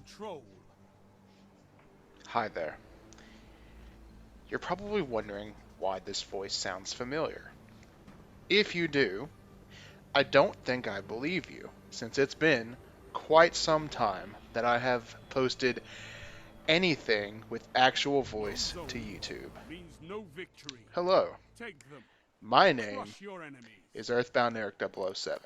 control. Hi there. You're probably wondering why this voice sounds familiar. If you do, I don't think I believe you, since it's been quite some time that I have posted anything with actual No voice zone to YouTube. means no victory. Hello, Take them. my name Crush your enemies. is EarthboundErik007.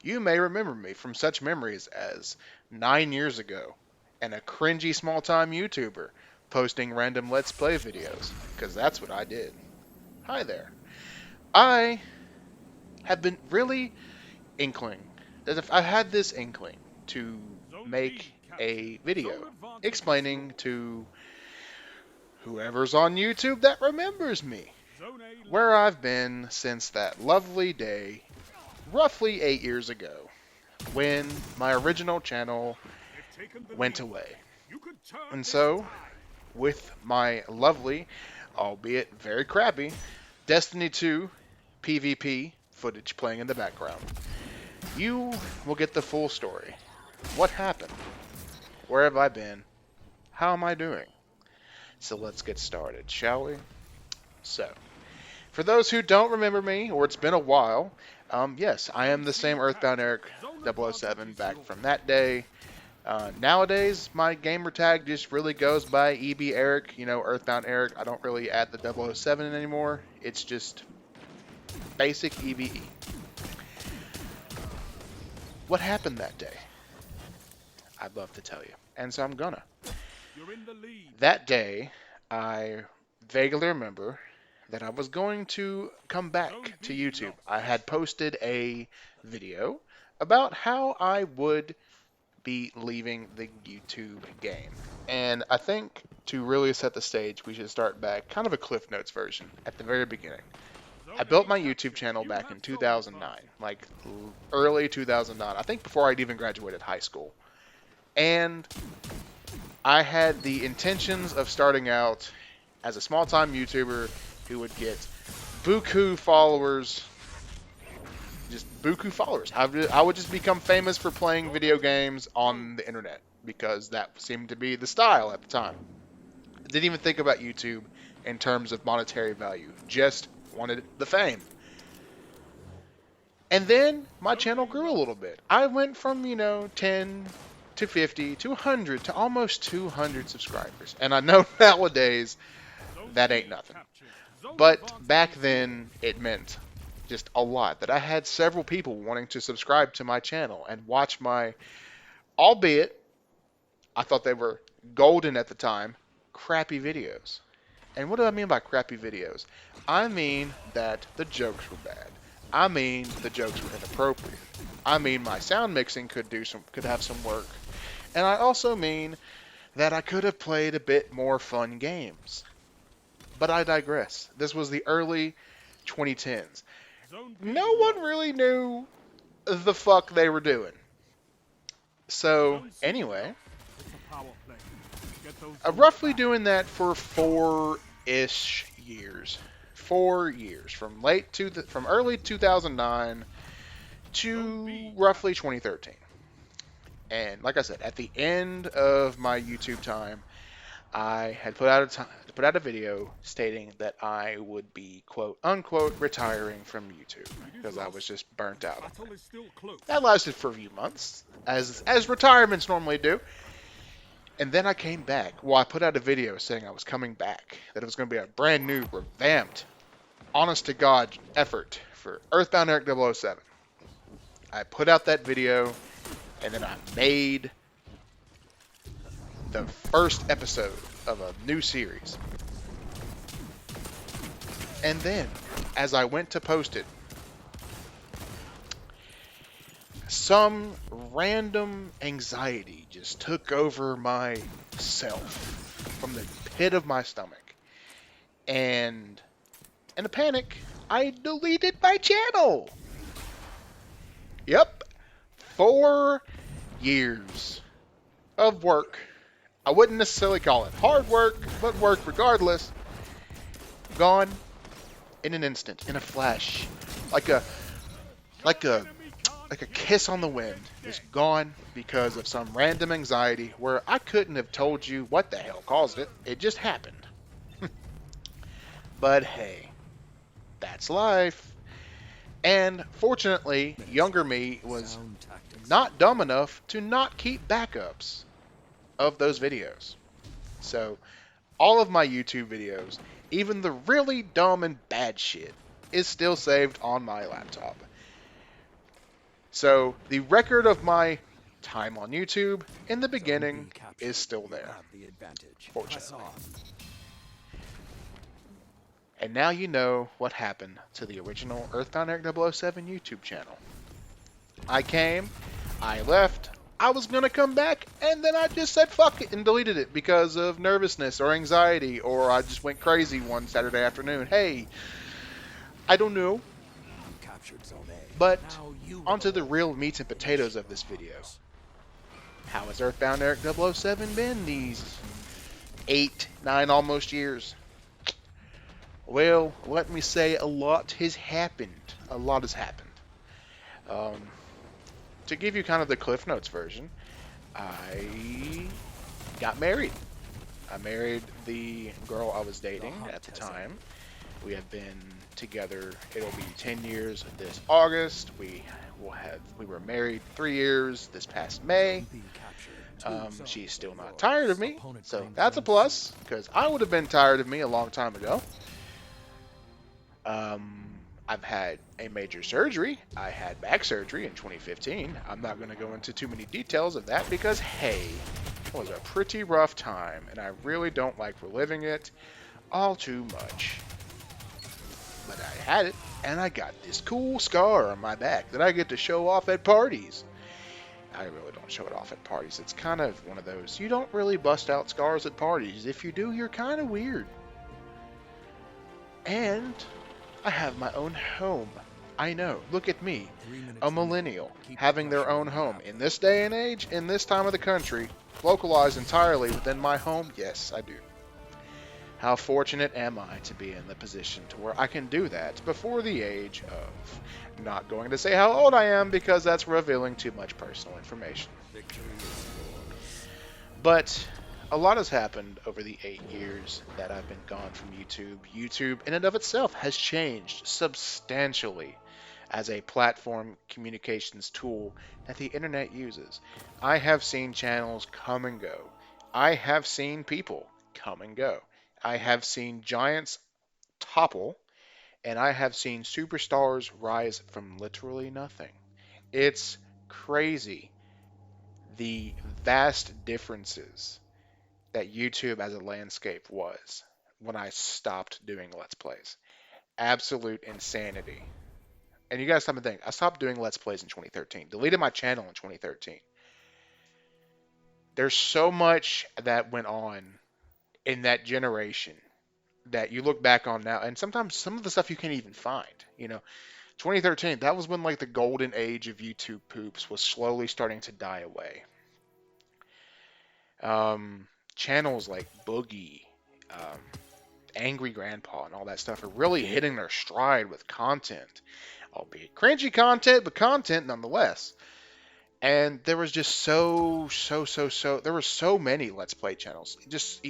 You may remember me from such memories as 9 years ago and a cringy small-time YouTuber posting random Let's Play videos, because that's what I did. Hi there. I have been really inkling, I've had this inkling to Zone make B captured. a video Zone advantage explaining restored. to whoever's on YouTube that remembers me Zone A where lost. I've been since that lovely day, roughly 8 years ago, when my original channel They've taken the went lead. away. You could turn And this so, tide. with my lovely, albeit very crappy, Destiny 2 PvP footage playing in the background, you will get the full story. What happened? Where have I been? How am I doing? So let's get started, shall we? So, for those who don't remember me, or it's been a while, yes, I am the same Earthbound Eric 007 back from that day. Nowadays, my gamer tag just really goes by EB Eric, Earthbound Eric. I don't really add the 007 anymore. It's just basic EBE. What happened that day? I'd love to tell you, and so I'm gonna. You're in the lead. That day, I vaguely remember that I was going to come back to YouTube. I had posted a video about how I would be leaving the YouTube game. And I think to really set the stage, we should start back, kind of a Cliff Notes version, at the very beginning. Zone I built A my captured. YouTube channel You back have in zone 2009, advantage. like early 2009, I think before I'd even graduated high school. And I had the intentions of starting out as a small-time YouTuber who would get buku followers, just buku followers. I would just become famous for playing video games on the internet because that seemed to be the style at the time. I didn't even think about YouTube in terms of monetary value, just wanted the fame. And then my channel grew a little bit. I went from, 10 to 50 to 100 to almost 200 subscribers. And I know nowadays Zone that C ain't nothing. captured. Zone But advantage back restored. then, it meant just a lot. That I had several people wanting to subscribe to my channel and watch my, albeit, I thought they were golden at the time, crappy videos. And what do I mean by crappy videos? I mean that the jokes were bad. I mean the jokes were inappropriate. I mean my sound mixing could have some work. And I also mean that I could have played a bit more fun games. But I digress. This was the early 2010s. Zone B No one lost. really knew the fuck they were doing. So, Zone C anyway, lost. It's a power play. Get those I'm zones roughly back. doing that for 4-ish years. 4 years, from early 2009 to roughly 2013. And like I said, at the end of my YouTube time, I had put out a video stating that I would be quote unquote retiring from YouTube because I was just burnt out. Battle is still close. That lasted for a few months, as retirements normally do. And then I came back. Well, I put out a video saying I was coming back, that it was going to be a brand new, revamped, honest to God effort for Earthbound Eric 007. I put out that video, and then I made the first episode of a new series. And then, as I went to post it, some random anxiety just took over myself from the pit of my stomach. And in a panic, I deleted my channel. Yep. 4 years of work. I wouldn't necessarily call it hard work, but work regardless. Gone in an instant, in a flash. Like a like a kiss on the wind, is gone because of some random anxiety where I couldn't have told you what the hell caused it. It just happened. But hey, that's life. And fortunately, younger me was not dumb enough to not keep backups of those videos. So all of my YouTube videos, even the really dumb and bad shit, is still saved on my laptop. So the record of my time on YouTube in the beginning is still there, fortunately. And now you know what happened to the original EarthboundErik007 YouTube channel. I came, I left, I was going to come back, and then I just said fuck it and deleted it because of nervousness or anxiety, or I just went crazy one Saturday afternoon. Hey, I don't know. But onto the real meat and potatoes of this video. How has EarthboundErik007 been these 8, 9 almost years? Well, let me say a lot has happened. A lot has happened. To give you kind of the Cliff Notes version, I got married. I married the girl I was dating at the time. We have been together, it'll be 10 years this August. We were married 3 years this past May. She's still not tired of me, so that's a plus, because I would have been tired of me a long time ago. I've had a major surgery. I had back surgery in 2015. I'm not going to go into too many details of that because, hey, it was a pretty rough time, and I really don't like reliving it all too much. But I had it, and I got this cool scar on my back that I get to show off at parties. I really don't show it off at parties. It's kind of one of those, you don't really bust out scars at parties. If you do, you're kind of weird. And I have my own home. I know, look at me, a millennial, having their own home. In this day and age, in this time of the country, localized entirely within my home, yes, I do. How fortunate am I to be in the position to where I can do that before the age of, not going to say how old I am because that's revealing too much personal information. But a lot has happened over the 8 years that I've been gone from YouTube. YouTube in and of itself has changed substantially as a platform communications tool that the internet uses. I have seen channels come and go. I have seen people come and go. I have seen giants topple, and I have seen superstars rise from literally nothing. It's crazy the vast differences that YouTube as a landscape was when I stopped doing Let's Plays. Absolute insanity. And you guys stop and think, I stopped doing Let's Plays in 2013. Deleted my channel in 2013. There's so much that went on in that generation that you look back on now, and sometimes some of the stuff you can't even find. 2013, that was when like the golden age of YouTube poops was slowly starting to die away. Channels like Boogie, Angry Grandpa, and all that stuff are really hitting their stride with content, albeit cringy content, but content nonetheless. And there was just there were so many Let's Play channels, just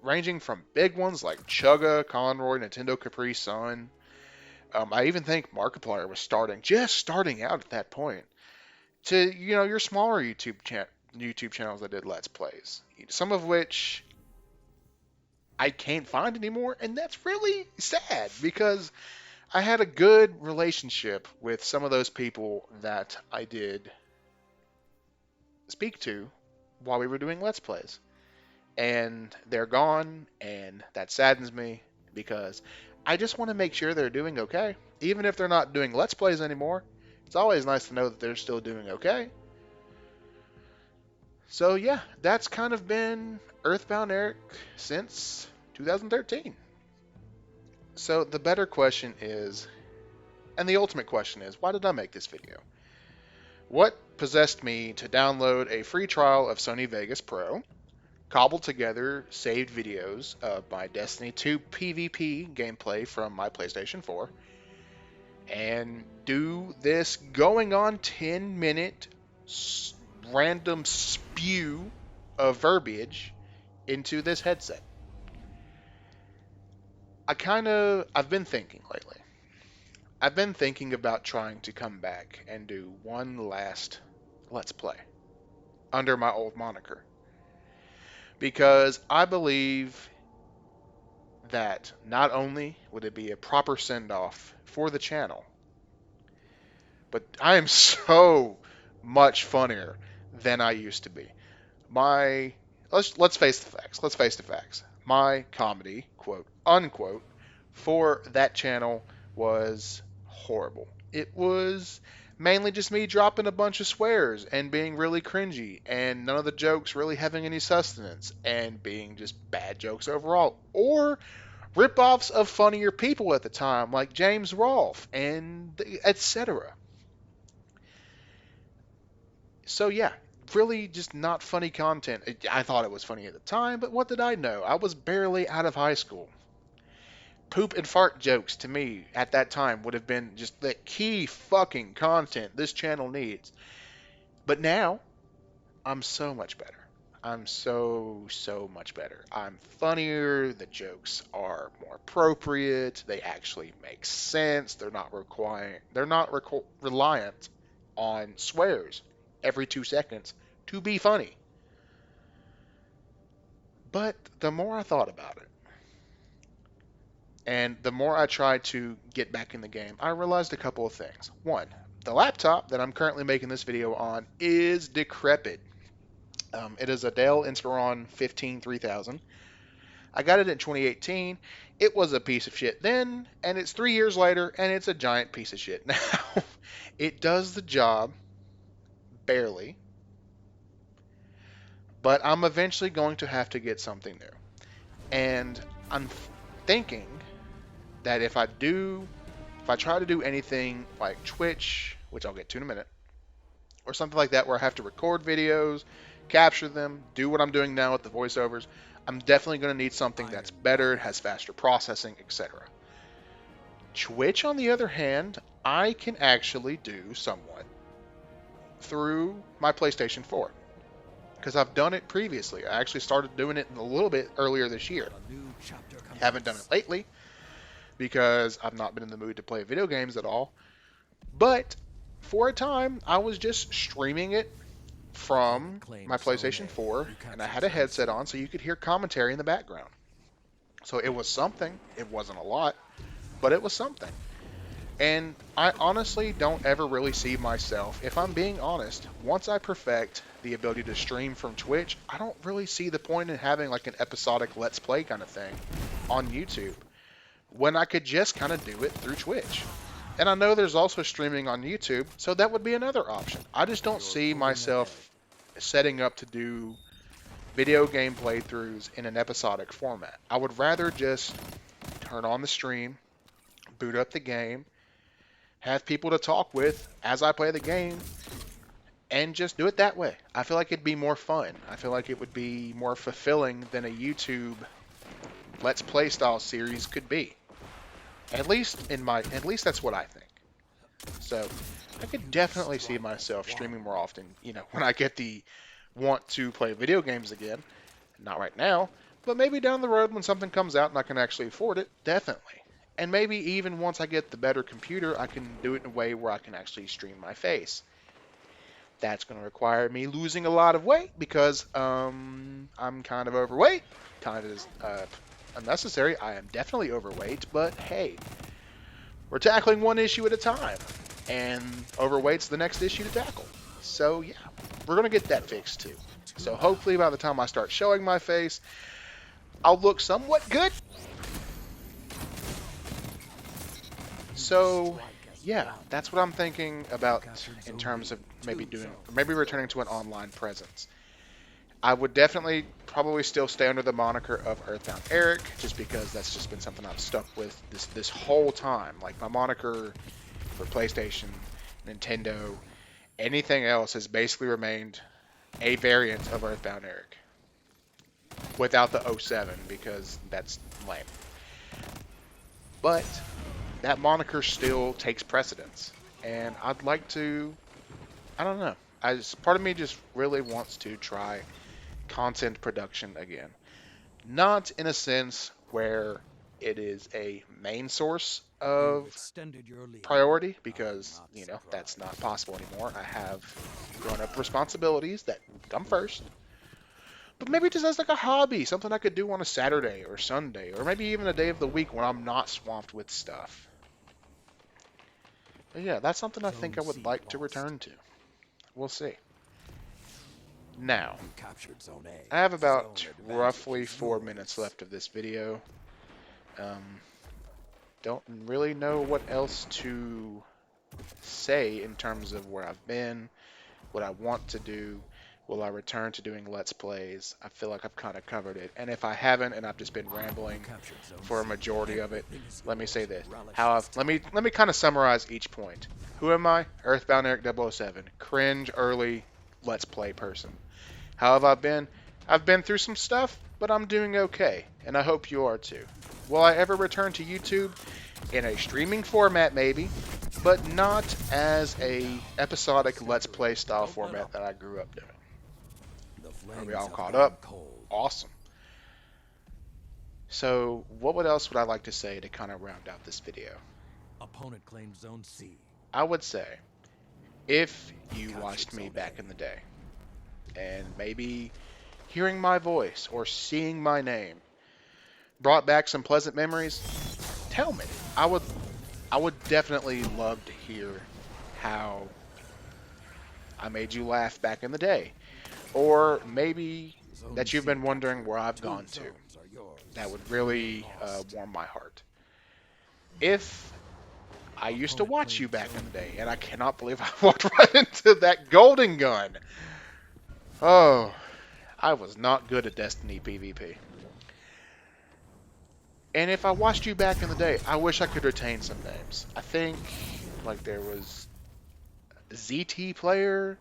ranging from big ones like Chugga, Conroy, Nintendo Capri Sun. I even think Markiplier was just starting out at that point, to, your smaller YouTube channels that did Let's Plays, some of which I can't find anymore, and that's really sad because I had a good relationship with some of those people that I did speak to while we were doing Let's Plays. And they're gone, and that saddens me because I just want to make sure they're doing okay. Even if they're not doing Let's Plays anymore, it's always nice to know that they're still doing okay. So yeah, that's kind of been Earthbound Eric since 2013. So the better question is, and the ultimate question is, why did I make this video? What possessed me to download a free trial of Sony Vegas Pro, cobble together saved videos of my Destiny 2 PvP gameplay from my PlayStation 4, and do this going on 10-minute random spew of verbiage into this headset. I've been thinking lately. I've been thinking about trying to come back and do one last Let's Play under my old moniker. Because I believe that not only would it be a proper send-off for the channel, but I am so much funnier than I used to be. Let's face the facts. Let's face the facts. My comedy, quote unquote, for that channel was horrible. It was mainly just me dropping a bunch of swears and being really cringy, and none of the jokes really having any sustenance, and being just bad jokes overall, or rip-offs of funnier people at the time, like James Rolfe, and etc. So yeah, really just not funny content. I thought it was funny at the time, but what did I know? I was barely out of high school. Poop and fart jokes to me at that time would have been just the key fucking content this channel needs. But now, I'm so much better. I'm so much better. I'm funnier, the jokes are more appropriate, they actually make sense, they're not reliant on swears every 2 seconds to be funny. But the more I thought about it, and the more I tried to get back in the game, I realized a couple of things. One, the laptop that I'm currently making this video on is decrepit. It is a Dell Inspiron 15-3000. I got it in 2018. It was a piece of shit then, and it's 3 years later, and it's a giant piece of shit now. It does the job, barely, but I'm eventually going to have to get something new. And I'm thinking that if I try to do anything like Twitch, which I'll get to in a minute, or something like that where I have to record videos, capture them, do what I'm doing now with the voiceovers, I'm definitely going to need something that's better, has faster processing, etc. Twitch, on the other hand, I can actually do somewhat through my PlayStation 4. Because I've done it previously. I actually started doing it a little bit earlier this year. Haven't done it lately because I've not been in the mood to play video games at all. But for a time, I was just streaming it from my PlayStation 4, and I had a headset on so you could hear commentary in the background. So it was something. It wasn't a lot, but it was something. And I honestly don't ever really see myself, if I'm being honest, once I perfect the ability to stream from Twitch, I don't really see the point in having like an episodic Let's Play kind of thing on YouTube, when I could just kind of do it through Twitch. And I know there's also streaming on YouTube, so that would be another option. I just don't see myself setting up to do video game playthroughs in an episodic format. I would rather just turn on the stream, boot up the game, have people to talk with as I play the game, and just do it that way. I feel like it'd be more fun. I feel like it would be more fulfilling than a YouTube Let's Play style series could be. At least that's what I think. So I could definitely see myself streaming more often, when I get the want to play video games again. Not right now, but maybe down the road when something comes out and I can actually afford it, definitely. And maybe even once I get the better computer, I can do it in a way where I can actually stream my face. That's going to require me losing a lot of weight because I'm kind of overweight. Kind of unnecessary. I am definitely overweight, but hey, we're tackling one issue at a time, and overweight's the next issue to tackle. So yeah, we're going to get that fixed too. So hopefully by the time I start showing my face, I'll look somewhat good. So yeah, that's what I'm thinking about in terms of maybe returning to an online presence. I would definitely probably still stay under the moniker of EarthboundErik, just because that's just been something I've stuck with this whole time. Like my moniker for PlayStation, Nintendo, anything else has basically remained a variant of EarthboundErik. Without the 07, because that's lame. But that moniker still takes precedence. And I'd like to, I don't know. Part of me just really wants to try content production again. Not in a sense where it is a main source of priority, because, you know, that's not possible anymore. I have grown-up responsibilities that come first. But maybe just as like a hobby, something I could do on a Saturday or Sunday, or maybe even a day of the week when I'm not swamped with stuff. But yeah, that's something I think I would like to return to. We'll see. Now, I have about roughly 4 minutes left of this video. Don't really know what else to say in terms of where I've been, what I want to do. Will I return to doing Let's Plays? I feel like I've kind of covered it. And if I haven't, and I've just been rambling for a majority of it, let me say this. Let me kind of summarize each point. Who am I? EarthboundErik007. Cringe early Let's Play person. How have I been? I've been through some stuff, but I'm doing okay. And I hope you are too. Will I ever return to YouTube? In a streaming format, maybe, but not as a episodic Let's Play style format that I grew up doing. Are we all caught up? Awesome. So, what else would I like to say to kind of round out this video? Opponent claims zone C. I would say, if you watched me back in the day, and maybe hearing my voice or seeing my name brought back some pleasant memories, tell me. I would definitely love to hear how I made you laugh back in the day. Or maybe that you've been wondering where I've gone to. That would really warm my heart. If I used to watch you back in the day, and I cannot believe I walked right into that golden gun. Oh, I was not good at Destiny PvP. And if I watched you back in the day, I wish I could retain some names. I think, like, there was ZT Player,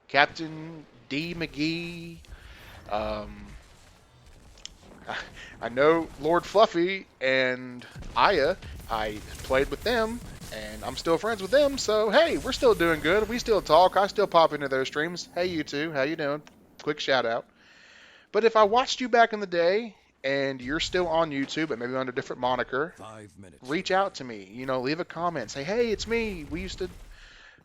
Captain D McGee, I know Lord Fluffy and Aya. I played with them, and I'm still friends with them, so hey, we're still doing good. We still talk. I still pop into their streams. Hey, you two, how you doing? Quick shout out. But if I watched you back in the day, and you're still on YouTube, but maybe under a different moniker, reach out to me. You know, leave a comment. Say, hey, it's me. We used to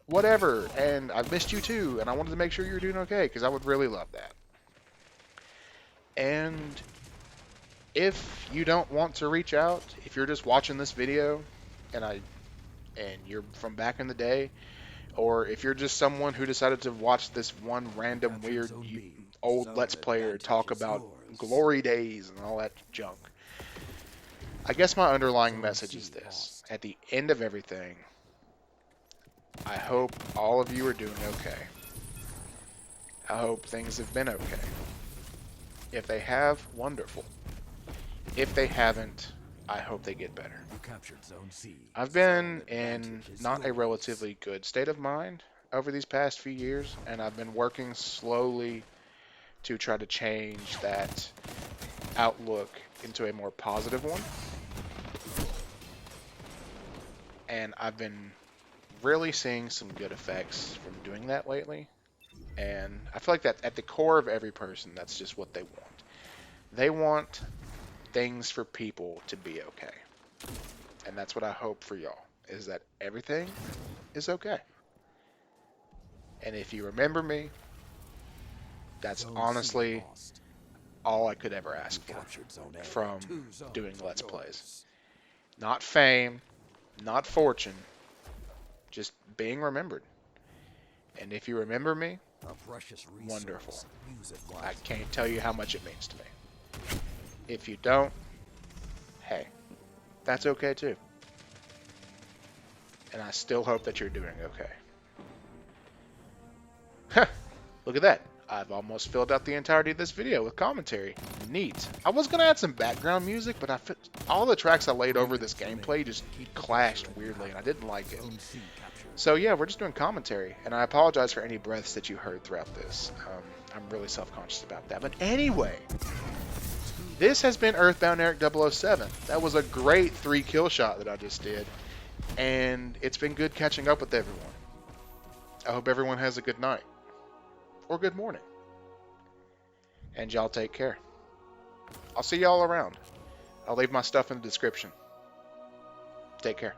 whatever, and I've missed you too, and I wanted to make sure you're doing okay, because I would really love that. And if you don't want to reach out, if you're just watching this video, and you're from back in the day, or if you're just someone who decided to watch this one random weird old Let's Player talk about glory days and all that junk, I guess my underlying message is this. At the end of everything, I hope all of you are doing okay. I hope things have been okay. If they have, wonderful. If they haven't, I hope they get better. I've been in not a relatively good state of mind over these past few years, and I've been working slowly to try to change that outlook into a more positive one. And I've been really seeing some good effects from doing that lately. And I feel like that at the core of every person, that's just what they want. They want things for people to be okay. And that's what I hope for y'all, is that everything is okay. And if you remember me, that's honestly all I could ever ask for from doing Let's Plays. Not fame, not fortune, just being remembered. And if you remember me, wonderful. I can't tell you how much it means to me. If you don't, hey, that's okay too. And I still hope that you're doing okay. Look at that. I've almost filled out the entirety of this video with commentary. Neat. I was going to add some background music, but all the tracks I laid over this gameplay just clashed weirdly, and I didn't like it. So yeah, we're just doing commentary, and I apologize for any breaths that you heard throughout this. I'm really self-conscious about that. But anyway, this has been EarthboundErik007. That was a great 3-kill shot that I just did. And it's been good catching up with everyone. I hope everyone has a good night. Or good morning. And y'all take care. I'll see y'all around. I'll leave my stuff in the description. Take care.